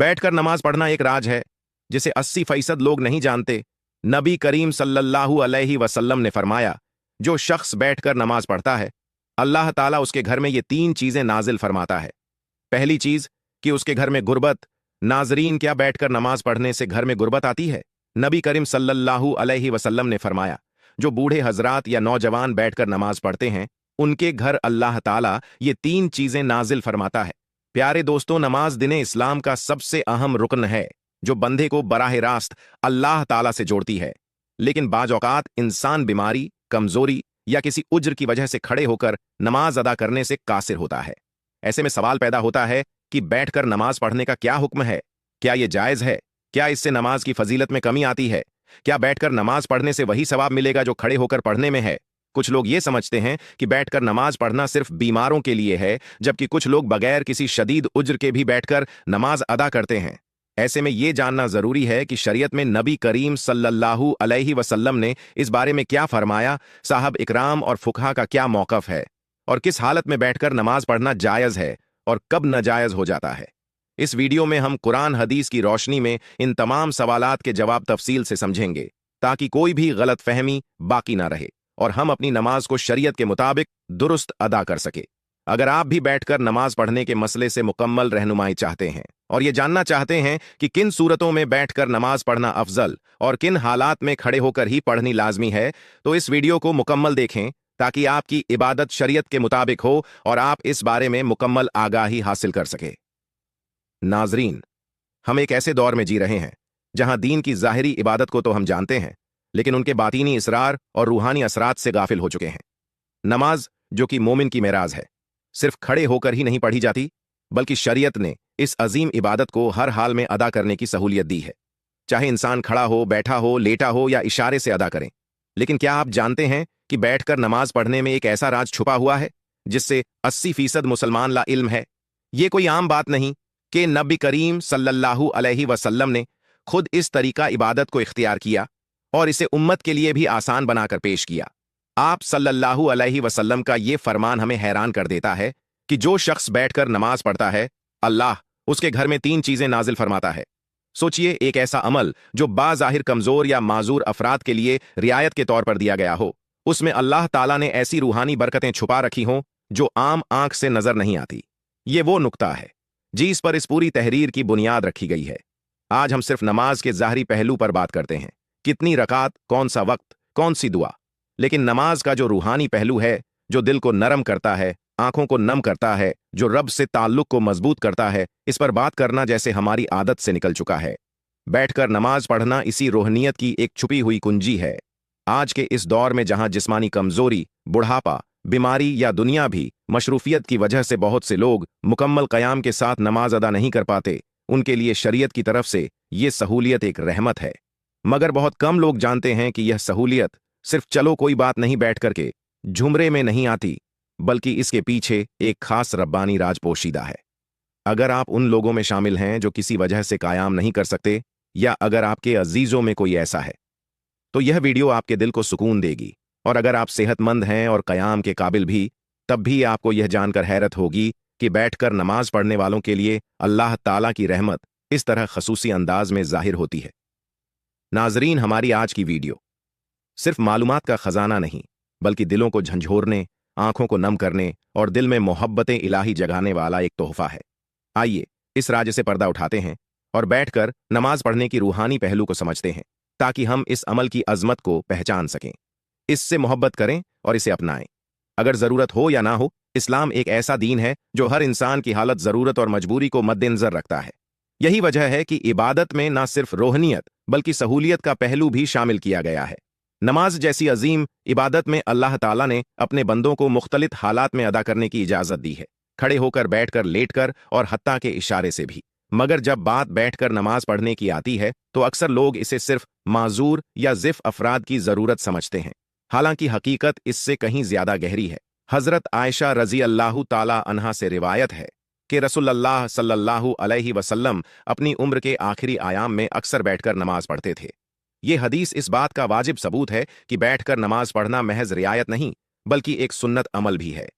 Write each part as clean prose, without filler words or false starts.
बैठकर नमाज पढ़ना एक राज है जिसे 80% लोग नहीं जानते। नबी करीम सल्लल्लाहु अलैहि वसल्लम ने फरमाया, जो शख्स बैठकर नमाज पढ़ता है, अल्लाह ताला उसके घर में ये 3 चीजें नाजिल फरमाता है। पहली चीज कि उसके घर में गुर्बत। नाजरीन, क्या बैठकर नमाज पढ़ने से घर में गुर्बत आती है? नबी करीम सल्लल्लाहु अलैहि वसल्लम ने फरमाया, जो बूढ़े हजरात या नौजवान बैठकर नमाज पढ़ते हैं, उनके घर अल्लाह ताला ये 3 चीजें नाजिल फरमाता है। प्यारे दोस्तों, नमाज दीन इस्लाम का सबसे अहम रुकन है जो बंदे को बराह रास्त अल्लाह ताला से जोड़ती है। लेकिन बाज औकात इंसान बीमारी, कमजोरी या किसी उज्र की वजह से खड़े होकर नमाज अदा करने से कासिर होता है। ऐसे में सवाल पैदा होता है कि बैठकर नमाज पढ़ने का क्या हुक्म है? क्या यह जायज है? क्या इससे नमाज की फजीलत में कमी आती है? क्या बैठकर नमाज पढ़ने से वही सवाब मिलेगा जो खड़े होकर पढ़ने में है? कुछ लोग ये समझते हैं कि बैठकर नमाज पढ़ना सिर्फ बीमारों के लिए है, जबकि कुछ लोग बगैर किसी शदीद उज्र के भी बैठकर नमाज अदा करते हैं। ऐसे में यह जानना जरूरी है कि शरीयत में नबी करीम सल्लल्लाहु अलैहि वसल्लम ने इस बारे में क्या फरमाया, साहब इकराम और फुकहा का क्या मौकफ है, और किस हालत में बैठकर नमाज पढ़ना जायज है और कब नाजायज हो जाता है। इस वीडियो में हम कुरान हदीस की रोशनी में इन तमाम सवालात के जवाब तफसील से समझेंगे, ताकि कोई भी गलत फहमी बाकी ना रहे और हम अपनी नमाज को शरीयत के मुताबिक दुरुस्त अदा कर सके। अगर आप भी बैठकर नमाज पढ़ने के मसले से मुकम्मल रहनुमाई चाहते हैं और ये जानना चाहते हैं कि किन सूरतों में बैठकर नमाज पढ़ना अफजल और किन हालात में खड़े होकर ही पढ़नी लाजमी है, तो इस वीडियो को मुकम्मल देखें ताकि आपकी इबादत शरीयत के मुताबिक हो और आप इस बारे में मुकम्मल आगाही हासिल कर सके। नाजरीन, हम एक ऐसे दौर में जी रहे हैं जहां दीन की जाहिरी इबादत को तो हम जानते हैं, लेकिन उनके बातीनी इसरार और रूहानी असरात से गाफिल हो चुके हैं। नमाज, जो कि मोमिन की मेराज है, सिर्फ खड़े होकर ही नहीं पढ़ी जाती, बल्कि शरीयत ने इस अजीम इबादत को हर हाल में अदा करने की सहूलियत दी है, चाहे इंसान खड़ा हो, बैठा हो, लेटा हो या इशारे से अदा करें। लेकिन क्या आप जानते हैं कि बैठकर नमाज पढ़ने में एक ऐसा राज छुपा हुआ है जिससे 80% मुसलमान ला इल्म है? ये कोई आम बात नहीं कि नबी करीम सल्लल्लाहु अलैहि वसल्लम ने खुद इस तरीका इबादत को इख्तियार किया और इसे उम्मत के लिए भी आसान बनाकर पेश किया। आप सल्लल्लाहु अलैहि वसल्लम का ये फरमान हमें हैरान कर देता है कि जो शख्स बैठकर नमाज पढ़ता है, अल्लाह उसके घर में 3 चीजें नाजिल फरमाता है। सोचिए, एक ऐसा अमल जो बाज़ाहिर कमजोर या माजूर अफराद के लिए रियायत के तौर पर दिया गया हो, उसमें अल्लाह ताला ने ऐसी रूहानी बरकतें छुपा रखी हों जो आम आंख से नजर नहीं आती। ये वो नुक्ता है जिस पर इस पूरी तहरीर की बुनियाद रखी गई है। आज हम सिर्फ नमाज के ज़ाहरी पहलू पर बात करते हैं, कितनी रकात, कौन सा वक्त, कौन सी दुआ, लेकिन नमाज का जो रूहानी पहलू है, जो दिल को नरम करता है, आंखों को नम करता है, जो रब से ताल्लुक को मजबूत करता है, इस पर बात करना जैसे हमारी आदत से निकल चुका है। बैठकर नमाज पढ़ना इसी रूहनियत की एक छुपी हुई कुंजी है। आज के इस दौर में जहां जिस्मानी कमजोरी, बुढ़ापा, बीमारी या दुनिया भी मशरूफियत की वजह से बहुत से लोग मुकम्मल क़याम के साथ नमाज अदा नहीं कर पाते, उनके लिए शरीयत की तरफ से ये सहूलियत एक रहमत है। मगर बहुत कम लोग जानते हैं कि यह सहूलियत सिर्फ चलो कोई बात नहीं बैठ करके झुमरे में नहीं आती, बल्कि इसके पीछे एक खास रब्बानी राज पोशीदा है। अगर आप उन लोगों में शामिल हैं जो किसी वजह से कायम नहीं कर सकते, या अगर आपके अजीजों में कोई ऐसा है, तो यह वीडियो आपके दिल को सुकून देगी। और अगर आप सेहतमंद हैं और क़याम के काबिल भी, तब भी आपको यह जानकर हैरत होगी कि बैठकर नमाज पढ़ने वालों के लिए अल्लाह ताला की रहमत इस तरह खसूसी अंदाज में जाहिर होती है। नाजरीन, हमारी आज की वीडियो सिर्फ मालूमात का खजाना नहीं, बल्कि दिलों को झंझोरने, आंखों को नम करने और दिल में मोहब्बतें इलाही जगाने वाला एक तोहफा है। आइए इस राज से पर्दा उठाते हैं और बैठकर नमाज पढ़ने की रूहानी पहलू को समझते हैं, ताकि हम इस अमल की अजमत को पहचान सकें, इससे मोहब्बत करें और इसे अपनाएं। अगर जरूरत हो या ना हो, इस्लाम एक ऐसा दीन है जो हर इंसान की हालत, जरूरत और मजबूरी को मद्देनजर रखता है। यही वजह है कि इबादत में न सिर्फ रोहनियत बल्कि सहूलियत का पहलू भी शामिल किया गया है। नमाज जैसी अजीम इबादत में अल्लाह ताला ने अपने बंदों को मुख्तलिफ हालात में अदा करने की इजाजत दी है, खड़े होकर, बैठकर, लेटकर और हत्ता के इशारे से भी। मगर जब बात बैठकर नमाज पढ़ने की आती है, तो अक्सर लोग इसे सिर्फ माजूर या ज़िफ़ अफराद की ज़रूरत समझते हैं। हालांकि हकीकत इससे कहीं ज्यादा गहरी है। हजरत आयशा रजी अल्लाह ताला अन्हा से रिवायत है कि रसूलुल्लाह सल्लल्लाहु अलैहि वसल्लम अपनी उम्र के आखिरी आयाम में अक्सर बैठकर नमाज पढ़ते थे। ये हदीस इस बात का वाजिब सबूत है कि बैठकर नमाज पढ़ना महज रियायत नहीं, बल्कि एक सुन्नत अमल भी है,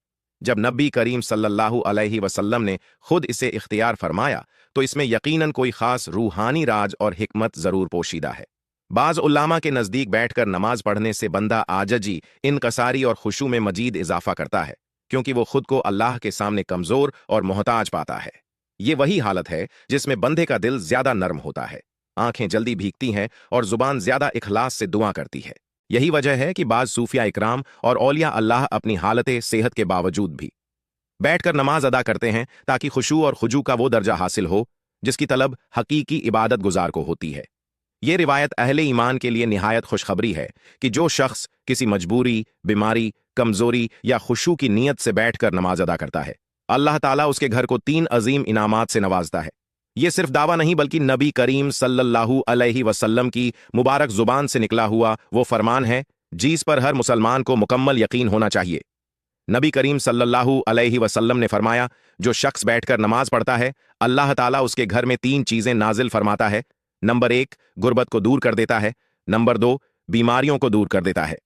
जब नबी करीम सल्लल्लाहु अलैहि वसल्लम ने खुद इसे इख्तियार फरमाया तो इसमें यकीनन कोई खास रूहानी राज और हिकमत जरूर पोशीदा है। बाज उल्लामा के नज़दीक बैठकर नमाज पढ़ने से बंदा आजजी, इनकसारी और खुशू में मजीद इजाफा करता है, क्योंकि वो खुद को अल्लाह के सामने कमज़ोर और मोहताज पाता है। ये वही हालत है जिसमें बंदे का दिल ज्यादा नर्म होता है, आंखें जल्दी भीगती हैं और जुबान ज्यादा इखलास से दुआ करती है। यही वजह है कि बाज सूफिया इकराम और औलिया अल्लाह अपनी हालत सेहत के बावजूद भी बैठकर नमाज अदा करते हैं ताकि खुशू और खुजू का वो दर्जा हासिल हो जिसकी तलब हकीकी इबादत गुजार को होती है। ये रिवायत अहले ईमान के लिए निहायत खुशखबरी है कि जो शख्स किसी मजबूरी, बीमारी, कमजोरी या खुशू की नीयत से बैठकर नमाज अदा करता है, अल्लाह ताला उसके घर को 3 अजीम इनामात से नवाजता है। ये सिर्फ दावा नहीं बल्कि नबी करीम सल्लल्लाहु अलैहि वसल्लम की मुबारक जुबान से निकला हुआ वो फरमान है जिस पर हर मुसलमान को मुकम्मल यकीन होना चाहिए। नबी करीम सल्लल्लाहु अलैहि वसल्लम ने फरमाया, जो शख्स बैठकर नमाज पढ़ता है अल्लाह ताला उसके घर में 3 चीजें नाजिल फरमाता है। नंबर 1, गुर्बत को दूर कर देता है। नंबर 2, बीमारियों को दूर कर देता है।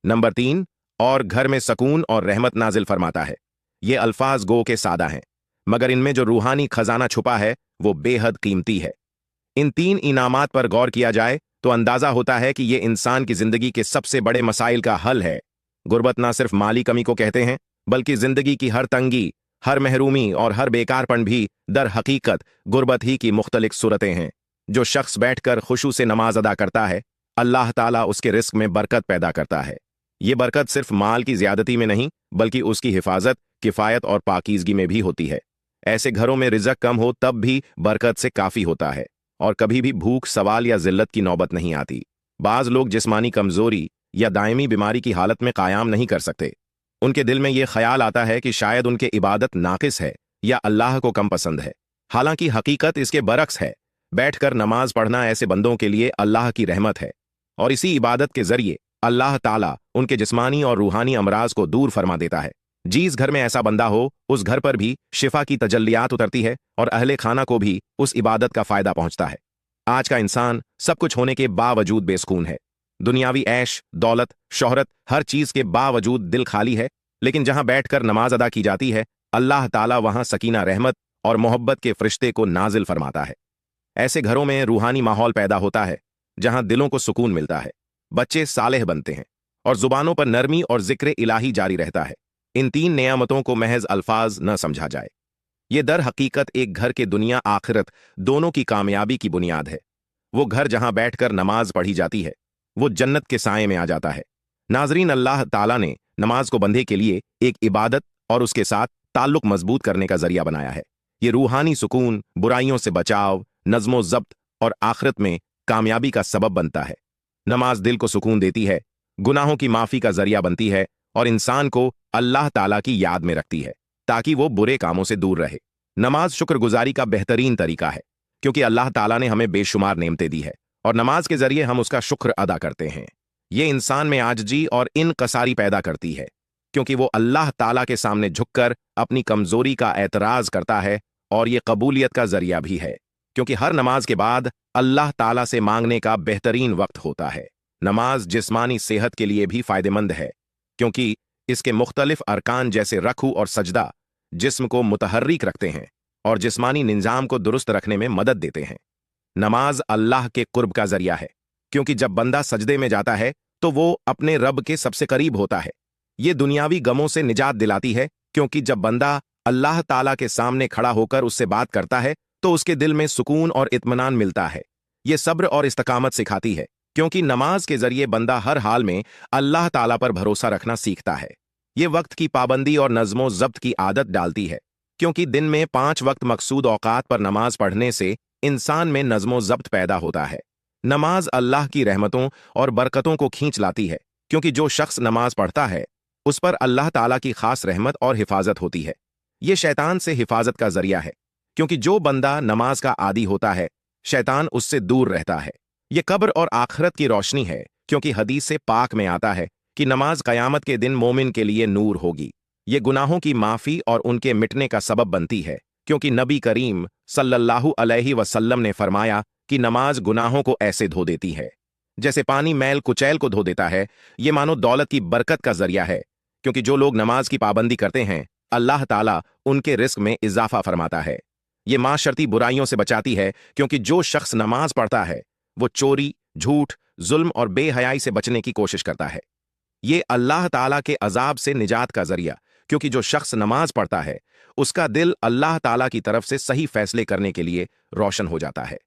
नंबर 3, और घर में सकून और रहमत नाजिल फरमाता है। ये अल्फाज गो के सादा हैं, मगर इनमें जो रूहानी खजाना छुपा है वो बेहद कीमती है। इन 3 इनामात पर गौर किया जाए तो अंदाजा होता है कि ये इंसान की जिंदगी के सबसे बड़े मसाइल का हल है। गुर्बत ना सिर्फ माली कमी को कहते हैं, बल्कि जिंदगी की हर तंगी, हर महरूमी और हर बेकारपन भी दर हकीकत गुर्बत ही की मुख्तलिफ सूरतें हैं। जो शख्स बैठकर खुशू से नमाज अदा करता है, अल्लाह ताला उसके रिस्क में बरकत पैदा करता है। ये बरकत सिर्फ माल की ज्यादती में नहीं बल्कि उसकी हिफाजत, किफायत और पाकीज़गी में भी होती है। ऐसे घरों में रिज़्क़ कम हो तब भी बरकत से काफ़ी होता है और कभी भी भूख, सवाल या जिल्लत की नौबत नहीं आती। बाज़ लोग जिस्मानी कमज़ोरी या दायमी बीमारी की हालत में कायम नहीं कर सकते। उनके दिल में ये ख्याल आता है कि शायद उनके इबादत नाकिस है या अल्लाह को कम पसंद है। हालांकि हकीकत इसके बरक्स है। बैठकर नमाज पढ़ना ऐसे बंदों के लिए अल्लाह की रहमत है और इसी इबादत के जरिए अल्लाह ताला उनके जिस्मानी और रूहानी अमराज को दूर फरमा देता है। जिस घर में ऐसा बंदा हो उस घर पर भी शिफा की तजल्लियात उतरती है और अहले खाना को भी उस इबादत का फायदा पहुंचता है। आज का इंसान सब कुछ होने के बावजूद बेसुकून है। दुनियावी ऐश, दौलत, शोहरत, हर चीज के बावजूद दिल खाली है। लेकिन जहां बैठकर नमाज अदा की जाती है अल्लाह ताला वहां सकीना, रहमत और मोहब्बत के फरिश्ते को नाजिल फरमाता है। ऐसे घरों में रूहानी माहौल पैदा होता है जहां दिलों को सुकून मिलता है, बच्चे सालेह बनते हैं और जुबानों पर नरमी और जिक्र इलाही जारी रहता है। इन 3 नेमतों को महज अल्फाज न समझा जाए। ये दर हकीकत एक घर के दुनिया आखिरत दोनों की कामयाबी की बुनियाद है। वो घर जहां बैठकर नमाज पढ़ी जाती है वो जन्नत के साए में आ जाता है। नाजरीन, अल्लाह ताला ने नमाज को बंदे के लिए एक इबादत और उसके साथ ताल्लुक मजबूत करने का जरिया बनाया है। ये रूहानी सुकून, बुराइयों से बचाव, नज़्मो ज़ब्त और आखिरत में कामयाबी का सबब बनता है। नमाज दिल को सुकून देती है, गुनाहों की माफ़ी का जरिया बनती है और इंसान को अल्लाह ताला की याद में रखती है ताकि वो बुरे कामों से दूर रहे। नमाज शुक्रगुजारी का बेहतरीन तरीका है क्योंकि अल्लाह ताला ने हमें बेशुमार नेमतें दी है और नमाज के जरिए हम उसका शुक्र अदा करते हैं। ये इंसान में आजजी और इनकसारी पैदा करती है क्योंकि वो अल्लाह ताला के सामने झुककर अपनी कमजोरी का एतराज करता है और ये कबूलियत का जरिया भी है क्योंकि हर नमाज के बाद अल्लाह ताला से मांगने का बेहतरीन वक्त होता है। नमाज जिस्मानी सेहत के लिए भी फायदेमंद है क्योंकि इसके मुख्तलिफ अरकान जैसे रकू और सजदा जिस्म को मुतहर्रिक रखते हैं और जिस्मानी निज़ाम को दुरुस्त रखने में मदद देते हैं। नमाज अल्लाह के कुर्ब का जरिया है क्योंकि जब बंदा सजदे में जाता है तो वो अपने रब के सबसे करीब होता है। ये दुनियावी गमों से निजात दिलाती है क्योंकि जब बंदा अल्लाह ताला के सामने खड़ा होकर उससे बात करता है तो उसके दिल में सुकून और इत्मीनान मिलता है। ये सब्र और इस्तकामत सिखाती है क्योंकि नमाज के जरिए बंदा हर हाल में अल्लाह ताला पर भरोसा रखना सीखता है। ये वक्त की पाबंदी और नज़्मो ज़ब्त की आदत डालती है क्योंकि दिन में 5 वक्त मकसूद औकात पर नमाज पढ़ने से इंसान में नज़्मो ज़ब्त पैदा होता है। नमाज अल्लाह की रहमतों और बरकतों को खींच लाती है क्योंकि जो शख्स नमाज पढ़ता है उस पर अल्लाह ताला की खास रहमत और हिफाजत होती है। ये शैतान से हिफाजत का जरिया है क्योंकि जो बंदा नमाज का आदी होता है शैतान उससे दूर रहता है। ये कब्र और आखिरत की रोशनी है क्योंकि हदीस से पाक में आता है कि नमाज क़यामत के दिन मोमिन के लिए नूर होगी। ये गुनाहों की माफ़ी और उनके मिटने का सबब बनती है क्योंकि नबी करीम सल्लल्लाहु अलैहि वसल्लम ने फरमाया कि नमाज गुनाहों को ऐसे धो देती है जैसे पानी मैल कुचैल को धो देता है। ये मानो दौलत की बरकत का जरिया है क्योंकि जो लोग नमाज की पाबंदी करते हैं अल्लाह ताला उनके रिस्क में इजाफा फरमाता है। ये माशरती बुराइयों से बचाती है, क्योंकि जो शख्स नमाज पढ़ता है वो चोरी, झूठ, जुल्म और बेहयाई से बचने की कोशिश करता है। ये अल्लाह ताला के अजाब से निजात का जरिया, क्योंकि जो शख्स नमाज पढ़ता है उसका दिल अल्लाह ताला की तरफ से सही फैसले करने के लिए रोशन हो जाता है।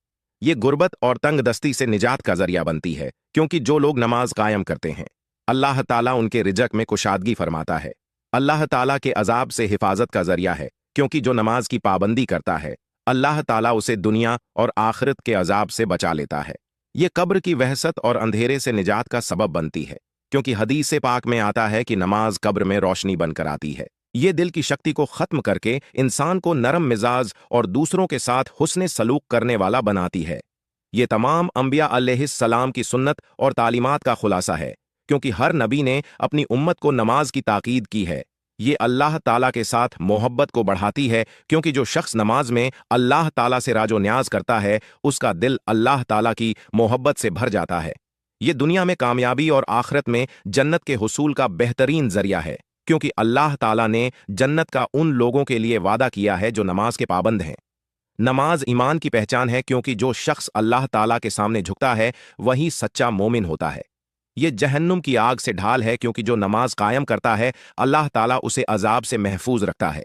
ये गुर्बत और तंगदस्ती से निजात का जरिया बनती है, क्योंकि जो लोग नमाज कायम करते हैं अल्लाह ताला उनके रिजक में कुशादगी फरमाता है। अल्लाह ताला के अजाब से हिफाजत का जरिया है, क्योंकि जो नमाज की पाबंदी करता है अल्लाह ताला उसे दुनिया और आखिरत के अजाब से बचा लेता है। ये कब्र की वहसत और अंधेरे से निजात का सबब बनती है, क्योंकि हदीस पाक में आता है कि नमाज कब्र में रोशनी बनकर आती है। ये दिल की शक्ति को खत्म करके इंसान को नरम मिजाज और दूसरों के साथ हुस्न सलूक करने वाला बनाती है। ये तमाम अंबिया अलैहिस्सलाम की सुन्नत और तालीमात का खुलासा है, क्योंकि हर नबी ने अपनी उम्मत को नमाज की ताकीद की है। ये अल्लाह ताला के साथ मोहब्बत को बढ़ाती है, क्योंकि जो शख्स नमाज में अल्लाह ताला से राजो न्याज करता है उसका दिल अल्लाह ताला की मोहब्बत से भर जाता है। ये दुनिया में कामयाबी और आखिरत में जन्नत के हुसूल का बेहतरीन जरिया है, क्योंकि अल्लाह ताला ने जन्नत का उन लोगों के लिए वादा किया है जो नमाज के पाबंद हैं। नमाज ईमान की पहचान है, क्योंकि जो शख्स अल्लाह ताला के सामने झुकता है वही सच्चा मोमिन होता है। ये जहन्नुम की आग से ढाल है, क्योंकि जो नमाज कायम करता है अल्लाह ताला उसे अजाब से महफूज रखता है।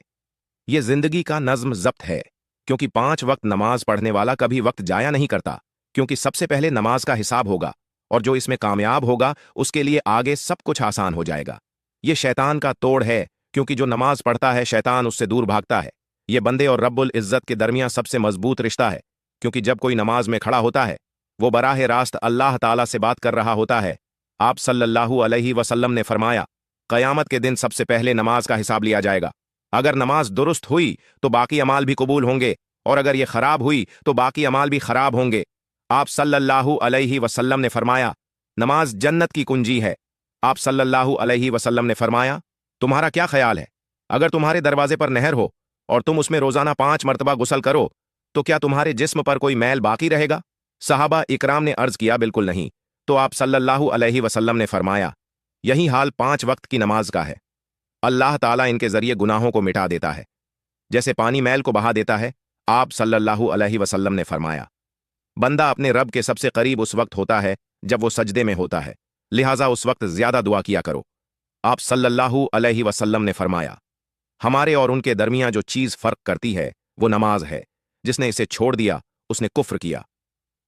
ये जिंदगी का नज्म जब्त है, क्योंकि 5 वक्त नमाज पढ़ने वाला कभी वक्त जाया नहीं करता, क्योंकि सबसे पहले नमाज का हिसाब होगा, और जो इसमें कामयाब होगा उसके लिए आगे सब कुछ आसान हो जाएगा। ये शैतान का तोड़ है, क्योंकि जो नमाज पढ़ता है शैतान उससे दूर भागता है। ये बंदे और रब्बुल इज्जत के दरमियान सबसे मजबूत रिश्ता है, क्योंकि जब कोई नमाज में खड़ा होता है वो बराह रास्त अल्लाह ताला से बात कर रहा होता है। आप सल्लल्लाहु अलैहि वसल्लम ने फरमाया, क़यामत के दिन सबसे पहले नमाज का हिसाब लिया जाएगा। अगर नमाज दुरुस्त हुई तो बाकी अमाल भी कबूल होंगे, और अगर ये खराब हुई तो बाकी अमाल भी खराब होंगे। आप सल्लल्लाहु अलैहि वसल्लम ने फरमाया, नमाज जन्नत की कुंजी है। आप सल्लल्लाहु अलैहि वसल्लम ने फरमाया, तुम्हारा क्या ख्याल है, अगर तुम्हारे दरवाजे पर नहर हो और तुम उसमें रोजाना 5 मरतबा गुसल करो तो क्या तुम्हारे जिस्म पर कोई मैल बाकी रहेगा? सहाबा इकराम ने अर्ज किया, बिल्कुल नहीं। तो आप सल्लल्लाहु अलैहि वसल्लम ने फरमाया, यही हाल 5 वक्त की नमाज का है। अल्लाह ताला इनके जरिए गुनाहों को मिटा देता है, जैसे पानी मैल को बहा देता है। आप सल्लल्लाहु अलैहि वसल्लम ने फरमाया, बंदा अपने रब के सबसे करीब उस वक्त होता है जब वो सजदे में होता है, लिहाजा उस वक्त ज्यादा दुआ किया करो। आप सल्लल्लाहु अलैहि वसल्लम ने फरमाया, हमारे और उनके दरमियान जो चीज फर्क करती है वो नमाज है, जिसने इसे छोड़ दिया उसने कुफ्र किया।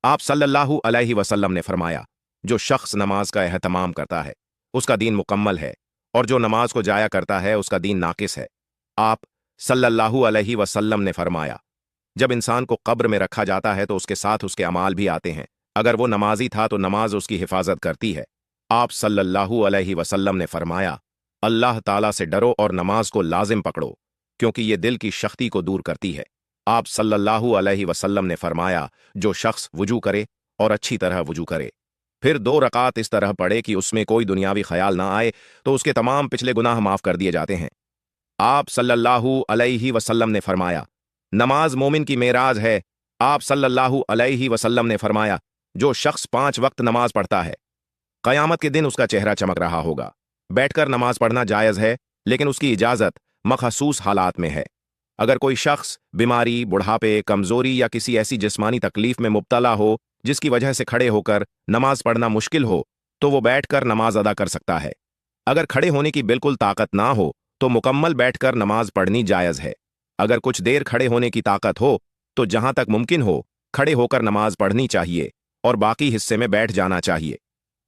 आप सल्लल्लाहु अलैहि वसल्लम ने फरमाया, जो शख्स नमाज का एहतमाम करता है उसका दीन मुकम्मल है, और जो नमाज को जाया करता है उसका दीन नाकिस है। आप सल्लल्लाहु अलैहि वसल्लम ने फरमाया, जब इंसान को कब्र में रखा जाता है तो उसके साथ उसके अमाल भी आते हैं। अगर वो नमाजी था तो नमाज उसकी हिफाजत करती है। आप सल्लल्लाहु अलैहि वसल्लम ने फरमाया, अल्लाह ताला से डरो और नमाज को लाजिम पकड़ो, क्योंकि ये दिल की शक्ति को दूर करती है। आप सल्लल्लाहु अलैहि वसल्लम ने फरमाया, जो शख्स वुजू करे और अच्छी तरह वुजू करे, फिर 2 रकात इस तरह पढ़े कि उसमें कोई दुनियावी ख्याल ना आए, तो उसके तमाम पिछले गुनाह माफ कर दिए जाते हैं। आप सल्लल्लाहु अलैहि वसल्लम ने फरमाया, नमाज मोमिन की मेराज है। आप सल्लल्लाहु अलैहि वसल्लम ने फरमाया, जो शख्स 5 वक्त नमाज पढ़ता है क़यामत के दिन उसका चेहरा चमक रहा होगा। बैठकर नमाज पढ़ना जायज़ है, लेकिन उसकी इजाज़त मखसूस हालात में है। अगर कोई शख्स बीमारी, बुढ़ापे, कमजोरी या किसी ऐसी जिस्मानी तकलीफ में मुब्तला हो जिसकी वजह से खड़े होकर नमाज पढ़ना मुश्किल हो, तो वो बैठकर नमाज अदा कर सकता है। अगर खड़े होने की बिल्कुल ताकत ना हो तो मुकम्मल बैठकर नमाज पढ़नी जायज़ है। अगर कुछ देर खड़े होने की ताकत हो तो जहां तक मुमकिन हो खड़े होकर नमाज पढ़नी चाहिए और बाकी हिस्से में बैठ जाना चाहिए।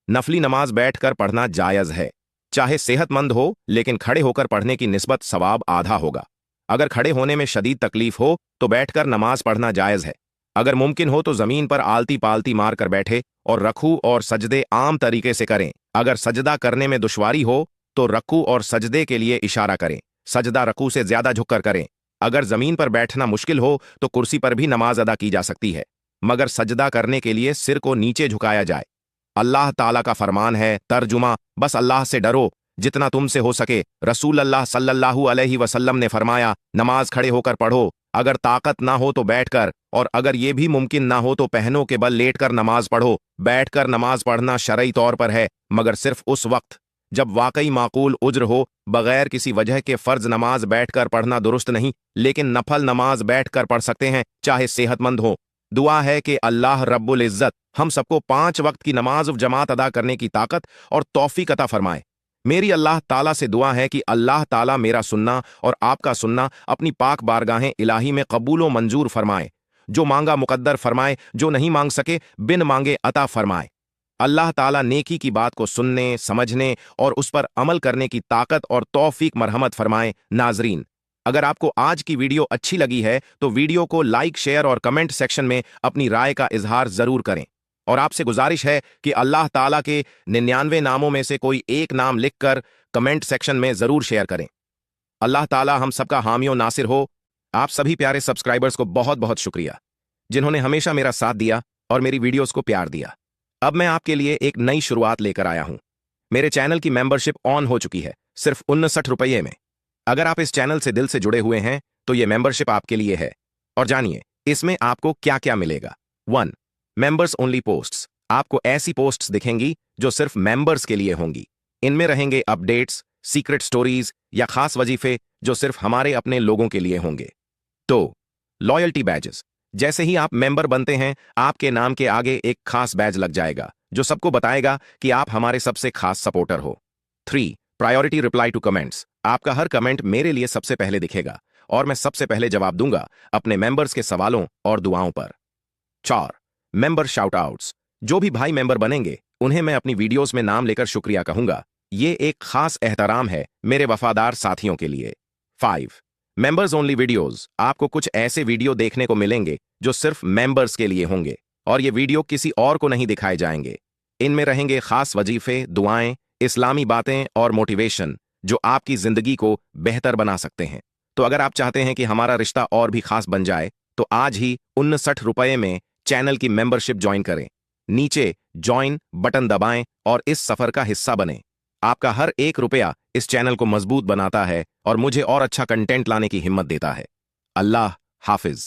नफली नमाज बैठकर पढ़ना जायज़ है, चाहे सेहतमंद हो, लेकिन खड़े होकर पढ़ने की निस्बत सवाब आधा होगा। अगर खड़े होने में शदीद तकलीफ हो तो बैठकर नमाज पढ़ना जायज़ है। अगर मुमकिन हो तो जमीन पर आलती पालती मार कर बैठे और रकू और सजदे आम तरीके से करें। अगर सजदा करने में दुश्वारी हो तो रकू और सजदे के लिए इशारा करें। सजदा रकू से ज्यादा झुककर करें। अगर जमीन पर बैठना मुश्किल हो तो कुर्सी पर भी नमाज अदा की जा सकती है, मगर सजदा करने के लिए सिर को नीचे झुकाया जाए। अल्लाह ताला का फरमान है, तर्जुमा, बस अल्लाह से डरो जितना तुमसे हो सके। रसूल अल्लाह सल्लल्लाहु अलैहि वसल्लम ने फरमाया, नमाज खड़े होकर पढ़ो, अगर ताकत ना हो तो बैठकर, और अगर ये भी मुमकिन ना हो तो पहनों के बल लेटकर नमाज पढ़ो। बैठकर नमाज पढ़ना शरई तौर पर है, मगर सिर्फ उस वक्त जब वाकई माकूल उज्र हो, बगैर किसी वजह के फर्ज नमाज बैठकर पढ़ना दुरुस्त नहीं, लेकिन नफल नमाज बैठकर पढ़ सकते हैं, चाहे सेहतमंद हो। दुआ है कि अल्लाह रब्बुल इज्जत हम सबको 5 वक्त की नमाज जमात अदा करने की ताकत और तौफीक अता फरमाए। मेरी अल्लाह ताला से दुआ है कि अल्लाह ताला मेरा सुनना और आपका सुनना अपनी पाक बारगाहें इलाही में कबूल व मंजूर फरमाए। जो मांगा मुकद्दर फरमाए, जो नहीं मांग सके बिन मांगे अता फरमाए। अल्लाह ताला नेकी की बात को सुनने, समझने और उस पर अमल करने की ताकत और तौफीक मरहमत फरमाए। नाजरीन, अगर आपको आज की वीडियो अच्छी लगी है तो वीडियो को लाइक, शेयर और कमेंट सेक्शन में अपनी राय का इजहार जरूर करें। और आपसे गुजारिश है कि अल्लाह ताला के 99 नामों में से कोई एक नाम लिखकर कमेंट सेक्शन में जरूर शेयर करें। अल्लाह ताला हम सबका हामी और नासिर हो। आप सभी प्यारे सब्सक्राइबर्स को बहुत बहुत शुक्रिया, जिन्होंने हमेशा मेरा साथ दिया और मेरी वीडियोस को प्यार दिया। अब मैं आपके लिए एक नई शुरुआत लेकर आया हूं। मेरे चैनल की मेंबरशिप ऑन हो चुकी है, सिर्फ 59 रुपये में। अगर आप इस चैनल से दिल से जुड़े हुए हैं तो ये मेंबरशिप आपके लिए है। और जानिए इसमें आपको क्या क्या मिलेगा। 1. Members only posts. आपको ऐसी पोस्ट्स दिखेंगी जो सिर्फ मेंबर्स के लिए होंगी। इनमें रहेंगे अपडेट्स, सीक्रेट स्टोरीज या खास वजीफे जो सिर्फ हमारे अपने लोगों के लिए होंगे। 2. Loyalty badges. जैसे ही आप मेंबर बनते हैं, आपके नाम के आगे एक खास बैज लग जाएगा जो सबको बताएगा कि आप हमारे सबसे खास सपोर्टर हो। 3. Priority reply to comments. आपका हर कमेंट मेरे लिए सबसे पहले दिखेगा और मैं सबसे पहले जवाब दूंगा अपने मेंबर्स के सवालों और दुआओं पर। 4. Member shout outs. जो भी भाई मेंबर बनेंगे उन्हें मैं अपनी वीडियोस में नाम लेकर शुक्रिया कहूंगा। ये एक खास एहतराम है मेरे वफादार साथियों के लिए। 5. Members only videos. आपको कुछ ऐसे वीडियो देखने को मिलेंगे जो सिर्फ मेंबर्स के लिए होंगे और ये वीडियो किसी और को नहीं दिखाए जाएंगे। इनमें रहेंगे खास वजीफे, दुआएं, इस्लामी बातें और मोटिवेशन जो आपकी जिंदगी को बेहतर बना सकते हैं। तो अगर आप चाहते हैं कि हमारा रिश्ता और भी खास बन जाए तो आज ही 59 रुपये में चैनल की मेंबरशिप ज्वाइन करें। नीचे ज्वाइन बटन दबाएं और इस सफर का हिस्सा बनें। आपका हर एक रुपया इस चैनल को मजबूत बनाता है और मुझे और अच्छा कंटेंट लाने की हिम्मत देता है। अल्लाह हाफिज।